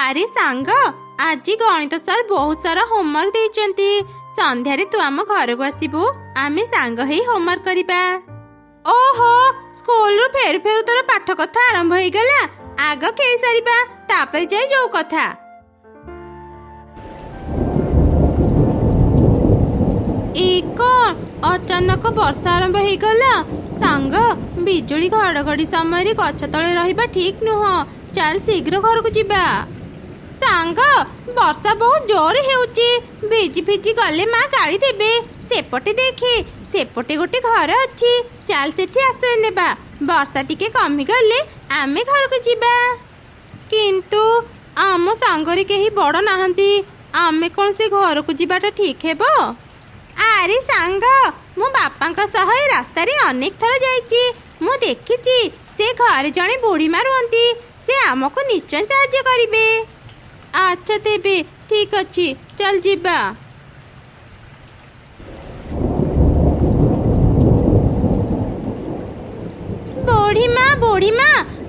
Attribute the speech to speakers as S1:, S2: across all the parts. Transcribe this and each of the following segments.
S1: ଆରେ ସାଙ୍ଗ, ଆଜି ଗଣିତ ସାର୍ ବହୁତ ସାରା ହୋମୱାର୍କ ଦେଇଛନ୍ତି। ସନ୍ଧ୍ୟାରେ ତୁ ଆମ ଘରକୁ ଆସିବୁ, ଆମେ ସାଙ୍ଗ ହେଇ ହୋମୱାର୍କ କରିବା। ଓହୋ, ସ୍କୁଲରୁ ଫେରୁ ଫେରୁ ତୋର ପାଠ କଥା ଆରମ୍ଭ ହେଇଗଲା। ଆଗ ଖେଳି ସାରିବା, ତାପରେ ଯାଇ ଯୋଉ କଥା। ଏଇ କଣ ଅଚାନକ ବର୍ଷା ଆରମ୍ଭ ହେଇଗଲା? ସାଙ୍ଗ, ବିଜୁଳି ଘଡଘଡି ସମୟରେ ଗଛ ତଳେ ରହିବା ଠିକ ନୁହଁ। ଚାଲ ଶୀଘ୍ର ଘରକୁ ଯିବା। ସାଙ୍ଗ, ବର୍ଷା ବହୁତ ଜୋରେ ହେଉଛି। ଭିଜି ଭିଜି ଗଲେ ମା ଗାଳି ଦେବେ। ସେପଟେ ଦେଖେ, ସେପଟେ ଗୋଟେ ଘର ଅଛି। ଚାଲ ସେଠି ଆଶ୍ରୟ ନେବା। ବର୍ଷା ଟିକେ କମିଗଲେ ଆମେ ଘରକୁ ଯିବା। କିନ୍ତୁ ଆମ ସାଙ୍ଗରେ କେହି ବଡ଼ ନାହାନ୍ତି। ଆମେ କ'ଣ ସେ ଘରକୁ ଯିବାଟା ଠିକ ହେବ? ଆରେ ସାଙ୍ଗ, ମୁଁ ବାପାଙ୍କ ସହ ଏ ରାସ୍ତାରେ ଅନେକ ଥର ଯାଇଛି। ମୁଁ ଦେଖିଛି ସେ ଘରେ ଜଣେ ବୁଢ଼ୀମା ରୁହନ୍ତି। ସେ ଆମକୁ ନିଶ୍ଚୟ ସାହାଯ୍ୟ କରିବେ। ଆଚ୍ଛା ତେବେ ଠିକ ଅଛି, ଚାଲ ଯିବା। ବୁଢ଼ୀମା,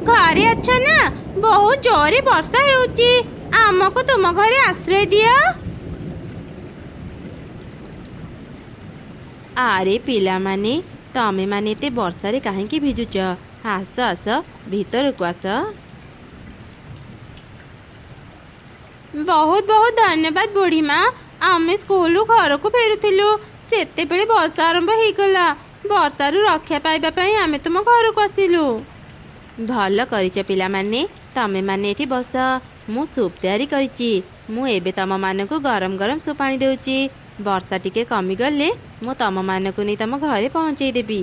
S1: ଘରେ ଅଛ ନା? ବହୁତ ଜୋରେ ବର୍ଷା ହେଉଛି। ଆମକୁ ତୁମ ଘରେ ଆଶ୍ରୟ ଦିଅ। ଆରେ ପିଲାମାନେ, ତମେମାନେ ଏତେ ବର୍ଷାରେ କାହିଁକି ଭିଜୁଛ? ଆସ ଆସ, ଭିତରକୁ ଆସ। ବହୁତ ବହୁତ ଧନ୍ୟବାଦ ବୁଢ଼ୀମା। ଆମେ ସ୍କୁଲରୁ ଘରକୁ ଫେରୁଥିଲୁ, ସେତେବେଳେ ବର୍ଷା ଆରମ୍ଭ ହେଇଗଲା। ବର୍ଷାରୁ ରକ୍ଷା ପାଇବା ପାଇଁ ଆମେ ତୁମ ଘରକୁ ଆସିଲୁ। ଭଲ କରିଛ ପିଲାମାନେ, ତମେମାନେ ଏଠି ବସ। ମୁଁ ସୁପ୍ ତିଆରି କରିଛି। ମୁଁ ଏବେ ତମମାନଙ୍କୁ ଗରମ ଗରମ ସୁପ୍ ଆଣି ଦେଉଛି। ବର୍ଷା ଟିକେ କମିଗଲେ ମୁଁ ତମମାନଙ୍କୁ ନେଇ ତମ ଘରେ ପହଞ୍ଚେଇ ଦେବି।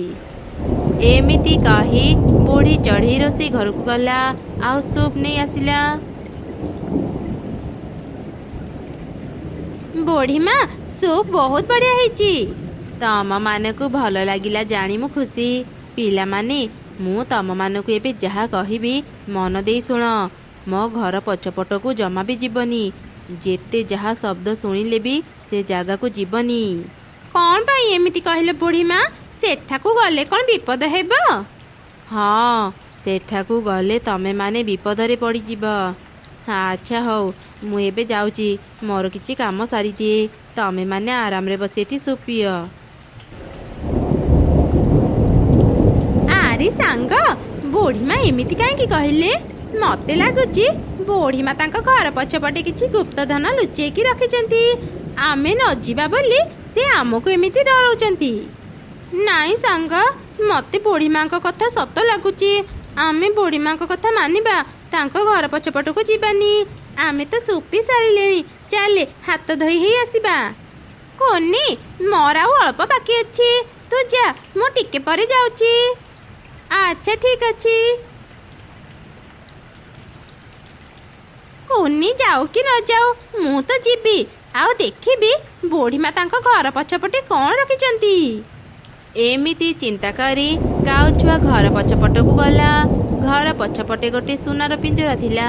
S1: ଏମିତି କହି ବୁଢ଼ୀ ଚଢ଼େଇ ରୋଷେଇ ଘରକୁ ଗଲା ଆଉ ସୁପ୍ ନେଇ ଆସିଲା। ବୁଢ଼ୀମା, ସୁପ୍ ବହୁତ ବଢ଼ିଆ ହେଇଛି। ତମମାନଙ୍କୁ ଭଲ ଲାଗିଲା ଜାଣି ମୁଁ ଖୁସି। ପିଲାମାନେ, ମୁଁ ତମମାନଙ୍କୁ ଏବେ ଯାହା କହିବି ମନ ଦେଇ ଶୁଣ। ମୋ ଘର ପଛପଟକୁ ଜମା ବି ଯିବନି। ଯେତେ ଯାହା ଶବ୍ଦ ଶୁଣିଲେ ବି ସେ ଜାଗାକୁ ଯିବନି। କ'ଣ ପାଇଁ ଏମିତି କହିଲେ ବୁଢ଼ୀମା? ସେଠାକୁ ଗଲେ କ'ଣ ବିପଦ ହେବ? ହଁ, ସେଠାକୁ ଗଲେ ତମେମାନେ ବିପଦରେ ପଡ଼ିଯିବ। ଆଚ୍ଛା ହଉ, ମୁଁ ଏବେ ଯାଉଛି। ମୋର କିଛି କାମ ସାରିଦିଏ। ତମେମାନେ ଆରାମରେ ବସି ଏଠି ସୁପ୍ ପିଅ। ଆରେ ସାଙ୍ଗ, ବୁଢ଼ୀମା ଏମିତି କାହିଁକି କହିଲେ? ମତେ ଲାଗୁଛି ବୁଢ଼ୀମା ତାଙ୍କ ଘର ପଛପଟେ କିଛି ଗୁପ୍ତଧନ ଲୁଚେଇକି ରଖିଛନ୍ତି। ଆମେ ନ ଯିବା ବୋଲି ସେ ଆମକୁ ଏମିତି ଡରଉଛନ୍ତି। ନାଇଁ ସାଙ୍ଗ, ମତେ ବୁଢ଼ୀମାଙ୍କ କଥା ସତ ଲାଗୁଛି। ଆମେ ବୁଢ଼ୀମାଙ୍କ କଥା ମାନିବା, ତାଙ୍କ ଘର ପଛପଟକୁ ଯିବାନି। ଆମେ ତ ସୁପ୍ ପିଇ ସାରିଲେଣି, ଚାଲେ ହାତ ଧୋଇ ହେଇ ଆସିବା। କୋନି, ମୋର ଆଉ ଅଳ୍ପ ବାକି ଅଛି। ତୁ ଯା, ମୁଁ ଟିକେ ପରେ ଯାଉଛି। ଆଚ୍ଛା ଠିକ ଅଛି। କୁନି ଯାଉ କି ନ ଯାଉ, ମୁଁ ତ ଯିବି। ଆଉ ଦେଖିବି ବୁଢ଼ୀମା ତାଙ୍କ ଘର ପଛପଟେ କ'ଣ ରଖିଛନ୍ତି। ଏମିତି ଚିନ୍ତା କରି କାଉ ଛୁଆ ଘର ପଛପଟକୁ ଗଲା। ଘର ପଛପଟେ ଗୋଟେ ସୁନାର ପିଞ୍ଜରା ଥିଲା।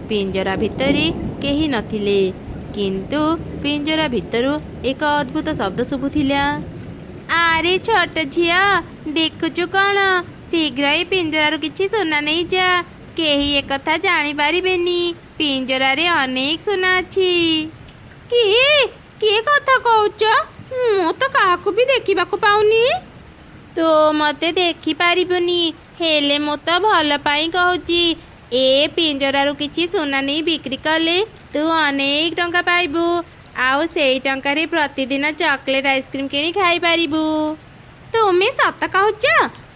S1: ପିଞ୍ଜରା ଭିତରେ କେହି ନଥିଲେ, କିନ୍ତୁ ପିଞ୍ଜରା ଭିତରୁ ଏକ ଅଦ୍ଭୁତ ଶବ୍ଦ ଶୁଭୁଥିଲା। ଆରେ ଛୋଟ ଝିଅ, ଦେଖୁଛୁ କ'ଣ? ଶୀଘ୍ର ଏ ପିଞ୍ଜରାରୁ କିଛି ସୁନା ନେଇଯା। କେହି ଏକଥା ଜାଣିପାରିବେନି। ପିଞ୍ଜରାରେ ଅନେକ ସୁନା ଅଛି। କିଏ କଥା କହୁଛ? ମୁଁ ତ କାହାକୁ ବି ଦେଖିବାକୁ ପାଉନି। ତୁ ମତେ ଦେଖିପାରିବୁନି, ହେଲେ ମୁଁ ତ ଭଲ ପାଇଁ କହୁଛି। ଏ ପିଞ୍ଜରାରୁ କିଛି ସୁନା ନେଇ ବିକ୍ରି କଲେ ତୁ ଅନେକ ଟଙ୍କା ପାଇବୁ। ଆଉ ସେଇ ଟଙ୍କାରେ ପ୍ରତିଦିନ ଚକୋଲେଟ୍ ଆଇସ୍କ୍ରିମ୍ କିଣି ଖାଇପାରିବୁ। ତୁମେ ସତ କହୁଛ?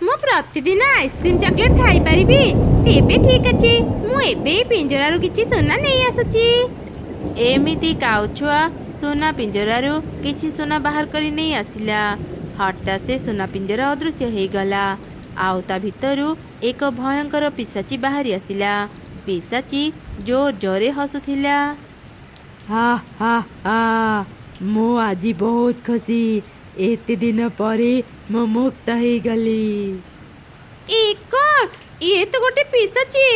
S1: ମୁଁ ପ୍ରତିଦିନ ଆଇସ୍କ୍ରିମ୍ ଚକୋଲେଟ୍ ଖାଇପାରିବି? ତେବେ ଠିକ ଅଛି, ମୁଁ ଏବେ ପିଞ୍ଜରାରୁ କିଛି ସୁନା ନେଇ ଆସୁଛି। ଏମିତି କାଉଛୁଆ ସୁନା ପିଞ୍ଜରାରୁ କିଛି ସୁନା ବାହାର କରି ନେଇ ଆସିଲା। ହଠାତ୍ ସେ ସୁନା ପିଞ୍ଜରା ଅଦୃଶ୍ୟ ହେଇଗଲା, ଆଉ ତା ଭିତରୁ ଏକ ଭୟଙ୍କର ପିଶାଚି ବାହାରି ଆସିଲା। ପିଶାଚି ଜୋର ଜୋରେ ହସୁଥିଲା।
S2: ହା ହା ହା, ମୁଁ ଆଜି ବହୁତ ଖୁସି। ଏତେ ଦିନ ପରେ ମୁଁ ମୁକ୍ତ ହେଇଗଲି।
S1: ଇଏ ତ ଗୋଟେ ପିଶାଚି।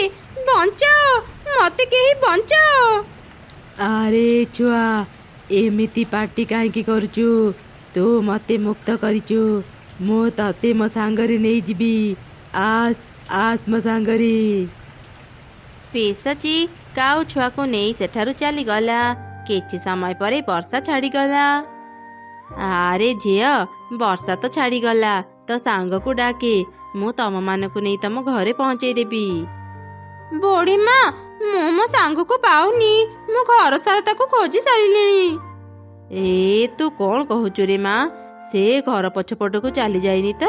S1: ବଞ୍ଚାଅ, ମତେ କେହି ବଞ୍ଚାଅ।
S2: ଆରେ ଛୁଆ, ଏମିତି ପାଟି କାହିଁକି କରୁଛୁ? ତୁ ମତେ ମୁକ୍ତ କରିଛୁ, ମୁଁ ତତେ ମୋ ସାଙ୍ଗରେ ନେଇଯିବି। ଆସ ଆସ ମୋ ସାଙ୍ଗରେ।
S1: ପିଶାଚି କାଉ ଛୁଆକୁ ନେଇ ସେଠାରୁ ଚାଲିଗଲା। କିଛି ସମୟ ପରେ ବର୍ଷା ଛାଡ଼ିଗଲା। ଆରେ ଝିଅ, ବର୍ଷା ତ ଛାଡ଼ିଗଲା, ତ ସାଙ୍ଗକୁ ଡାକେ, ମୁଁ ତମମାନଙ୍କୁ ନେଇ ତମ ଘରେ ପହଞ୍ଚେଇ ଦେବି। ବୁଢ଼ୀମା, ମୁଁ ମୋ ସାଙ୍ଗକୁ ପାଉନି, ମୁଁ ଘର ସାରା ତାକୁ ଖୋଜି ସାରିଲିଣି। ତୁ କ'ଣ କହୁଛୁ ରେ ମା? ସେ ଘର ପଛପଟକୁ ଚାଲି ଯାଇନି ତ?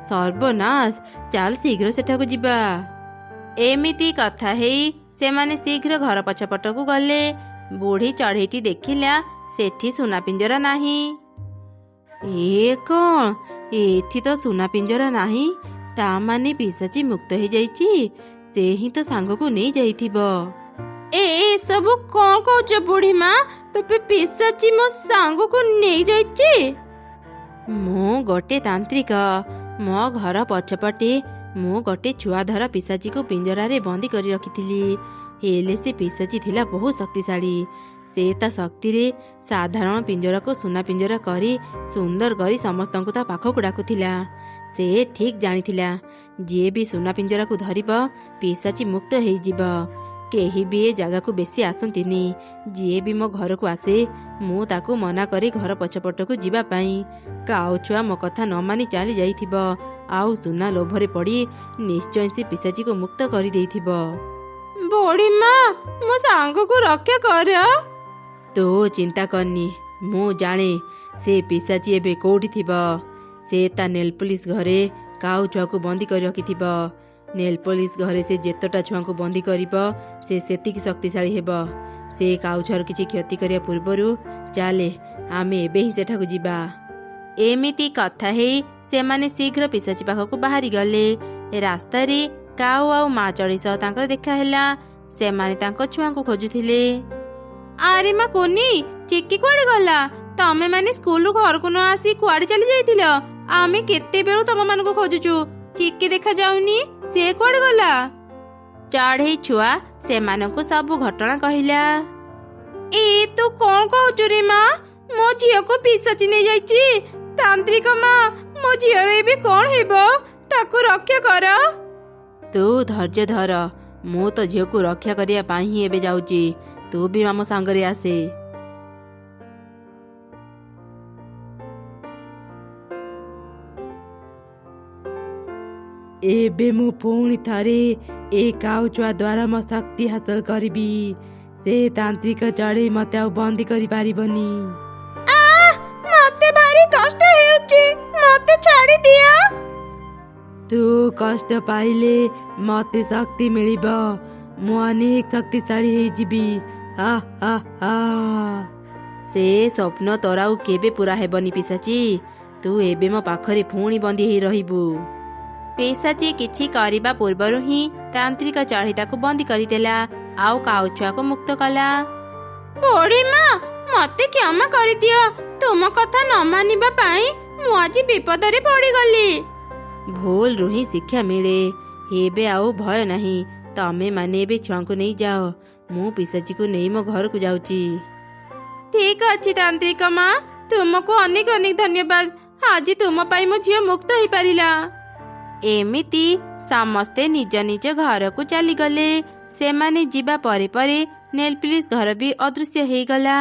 S1: ସର୍ବନାଶ, ଚାଲ ଶୀଘ୍ର ସେଠାକୁ ଯିବା। ଏମିତି କଥା ହେଇ ସେମାନେ ଶୀଘ୍ର ଘର ପଛପଟକୁ ଗଲେ। ବୁଢ଼ୀ ଚଢ଼େଇଟି ଦେଖିଲା ସେଠି ସୁନା ପିଞ୍ଜରା ନାହିଁ। କ'ଣ? ଏଠି ତ ସୁନା ପିଞ୍ଜରା ନାହିଁ, ତା ମାନେ ପିଶାଚି ମୁକ୍ତ ହେଇଯାଇଛି। ସେ ହିଁ ତ ସାଙ୍ଗକୁ ନେଇ ଯାଇଥିବ। ଏସବୁ କ'ଣ କହୁଛ ବୁଢ଼ୀମା? ପିଶାଚି ମୋ ସାଙ୍ଗକୁ ନେଇ ଯାଇଛି? ମୁଁ ଗୋଟେ ତାନ୍ତ୍ରିକ। ମୋ ଘର ପଛପଟେ ମୁଁ ଗୋଟେ ଛୁଆଧରା ପିଶାଚିକୁ ପିଞ୍ଜରାରେ ବନ୍ଦୀ କରି ରଖିଥିଲି। ହେଲେ ସେ ପିଶାଚି ଥିଲା ବହୁତ ଶକ୍ତିଶାଳୀ। ସେ ତା ଶକ୍ତିରେ ସାଧାରଣ ପିଞ୍ଜରାକୁ ସୁନା ପିଞ୍ଜରା କରି ସୁନ୍ଦର କରି ସମସ୍ତଙ୍କୁ ତା ପାଖକୁ ଡାକୁଥିଲା। ସେ ଠିକ୍ ଜାଣିଥିଲା, ଯିଏ ବି ସୁନା ପିଞ୍ଜରାକୁ ଧରିବ ପିଶାଚି ମୁକ୍ତ ହେଇଯିବ। କେହି ବି ଏ ଜାଗାକୁ ବେଶୀ ଆସନ୍ତିନି। ଯିଏ ବି ମୋ ଘରକୁ ଆସେ ମୁଁ ତାକୁ ମନା କରି ଘର ପଛପଟକୁ ଯିବା ପାଇଁ। କାଉ ଛୁଆ ମୋ କଥା ନ ମାନି ଚାଲି ଯାଇଥିବ, ଆଉ ସୁନା ଲୋଭରେ ପଡ଼ି ନିଶ୍ଚୟ ସେ ପିଶାଚିକୁ ମୁକ୍ତ କରିଦେଇଥିବ। ବୁଢ଼ୀମା, ମୋ ସାଙ୍ଗକୁ ରକ୍ଷା କର। ତୁ ଚିନ୍ତା କରନି, ମୁଁ ଜାଣେ ସେ ପିଶାଚି ଏବେ କୋଉଠି ଥିବ। ସେ ତା ନେଲ୍ ପଲିସ୍ ଘରେ କାଉ ଛୁଆକୁ ବନ୍ଦୀ କରି ରଖିଥିବ। ନେଲ୍ ପଲିସ୍ ଘରେ ସେ ଯେତେଟା ଛୁଆଙ୍କୁ ବନ୍ଦୀ କରିବ ସେ ସେତିକି ଶକ୍ତିଶାଳୀ ହେବ। ସେ କାଉ ଛୁଆର କିଛି କ୍ଷତି କରିବା ପୂର୍ବରୁ ଚାଲେ ଆମେ ଏବେ ହିଁ ସେଠାକୁ ଯିବା। ଏମିତି କଥା ହେଇ ସେମାନେ ଶୀଘ୍ର ପିଶାଚି ପାଖକୁ ବାହାରି ଗଲେ। ରାସ୍ତାରେ କାଉ ଆଉ ମା ଚଢ଼େଇ ସହ ତାଙ୍କର ଦେଖା ହେଲା। ସେମାନେ ତାଙ୍କ ଛୁଆଙ୍କୁ ଖୋଜୁଥିଲେ। ଆରେ ମା କୁନି, ଚିକି କୁଆଡ଼େ ଗଲା? ତମେ ମାନେ ସ୍କୁଲରୁ ଘରକୁ ନ ଆସି କୁଆଡ଼େ ଚାଲି ଯାଇଥିଲ? ଆମେ କେତେବେଳୁ ତମମାନଙ୍କୁ ଖୋଜୁଛୁ, ଚିକି ଦେଖା ଯାଉନି, ସେ କୁଆଡ଼େ ଗଲା? ଚଢ଼େଇ ଛୁଆ ସେମାନଙ୍କୁ ସବୁ ଘଟଣା କହିଲା। ତୁ କ'ଣ କହୁଛୁ ରେ ମା? ମୋ ଝିଅକୁ ପିଶାଚି ନେଇଯାଇଛି। ତାନ୍ତ୍ରିକ ମା, ମୋ ଝିଅର ଏବେ କ'ଣ ହେବ? ତାକୁ ରକ୍ଷା କର। ତୁ ଧୈର୍ଯ୍ୟ ଧର, ମୁଁ ତ ଝିଅକୁ ରକ୍ଷା କରିବା ପାଇଁ ହିଁ ଏବେ ଯାଉଛି। ତୁ ବି ଆମ ସାଙ୍ଗରେ ଆସେ।
S2: ଏବେ ମୁଁ ପୁଣି ଥରେ ଏ କାଉ ଛୁଆ ଦ୍ୱାରା ମୋ ଶକ୍ତି ହାସଲ କରିବି। ସେ ତାନ୍ତ୍ରିକ ଚଢ଼େଇ ମତେ ଆଉ ବନ୍ଦୀ କରିପାରିବନି। ମତେ ଭାରି କଷ୍ଟ ହେଉଛି, ମତେ ଛାଡ଼ି ଦିଅ। ତୁ କଷ୍ଟ ପାଇଲେ ମତେ ଶକ୍ତି ମିଳିବ। ମୁଁ ଅନେକ ଶକ୍ତିଶାଳୀ ହେଇଯିବି।
S1: ସେ ସ୍ୱପ୍ନ ତୋର ଆଉ କେବେ ପୁରା ହେବନି ପିଶାଚି। ତୁ ଏବେ ମୋ ପାଖରେ ପୁଣି ବନ୍ଦୀ ହେଇ ରହିବୁ। ପିଶାଚି କିଛି କରିବା ପୂର୍ବରୁ ହିଁ ତାନ୍ତ୍ରିକ ଚଢ଼େଇ ତାକୁ ବନ୍ଦୀ କରିଦେଲା ଆଉ କାଉ ଛୁଆକୁ ମୁକ୍ତ କଲା। ବୁଢ଼ୀମା, ମତେ କ୍ଷମା କରିଦିଅ। ତୁମ କଥା ନ ମାନିବା ପାଇଁ ମୁଁ ଆଜି ବିପଦରେ ପଡ଼ିଗଲି। ଭୁଲରୁ ହିଁ ଶିକ୍ଷା ମିଳେ। ଏବେ ଆଉ ଭୟ ନାହିଁ। ତମେ ମାନେ ଏବେ ଛୁଆଙ୍କୁ ନେଇ ଯାଅ, ମୁଁ ପିଶାଚିକୁ ନେଇ ମୋ ଘରକୁ ଯାଉଛି। ଠିକ୍ ଅଛି ତାନ୍ତ୍ରିକ ମା, ତୁମକୁ ଅନେକ ଅନେକ ଧନ୍ୟବାଦ। ଆଜି ତୁମ ପାଇଁ ମୋ ଝିଅ ମୁକ୍ତ ହେଇପାରିଲା। ଏମିତି ସମସ୍ତେ ନିଜ ନିଜ ଘରକୁ ଚାଲିଗଲେ। ସେମାନେ ଯିବା ପରେ ପରେ ନେଲ୍ ପଲିସ୍ ଘର ବି ଅଦୃଶ୍ୟ ହେଇଗଲା।